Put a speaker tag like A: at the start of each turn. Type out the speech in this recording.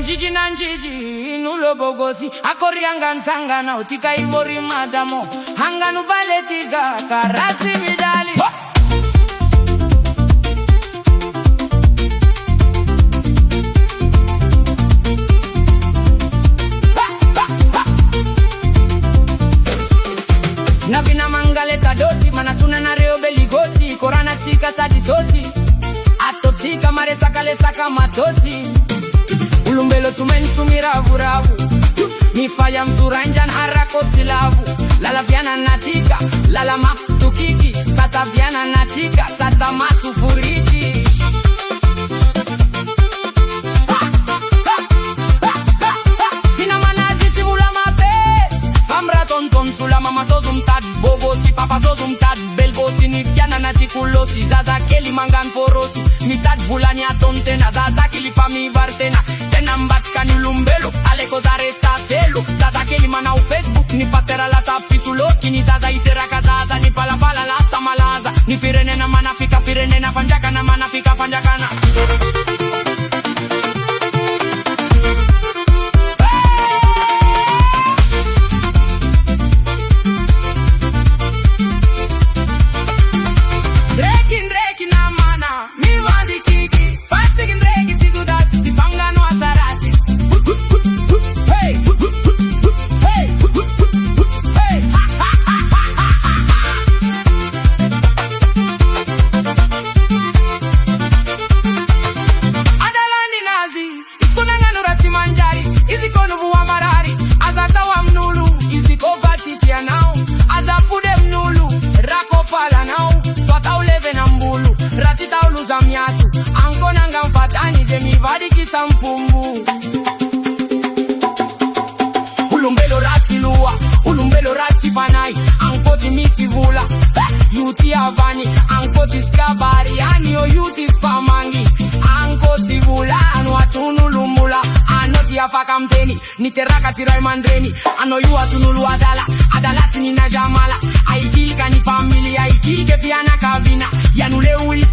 A: jiji na njiji nulo bogosi akorianga nsangana utika imori madamo hanganu baletiga karati midali na vina mangaleta dosi manatuna na reo beligosi korana tika sadi sosi atotika mare sakale saka matosi ulumbelo tumentumira vuravu nifaya mzuranjan harakoti lavu lala viana natika lala matukiki sata viana natika sata masufuriki sina manazi tibula mapes famra tonton sula mama sozum tad bobo si papa sozum tad belbo si nifiana natikulosi zaza keli mangan forosi mitad vulani atontena zaza kili fami bartena tenambatka ni lumbelo aleko zaresta selo zaza keli mana u Facebook ni pastera la sapisuloki ni zaza iteraka zaza ni palapala la samalaza ni firene na manafika firene na fanjaka na manafika fanjakana ankonanga mfatani zemivadiki sampumbu ulumbelo rati luwa ulumbelo rati fanai ankoti misivula yuti avani ankoti skabari anio yuti spamangi ankoti vula anu atunulumula anoti afaka mteni niteraka tirai mandreni ano yu atunulu adalati nina jamala aikilika ni familia aikilike fiana kavina yanule uli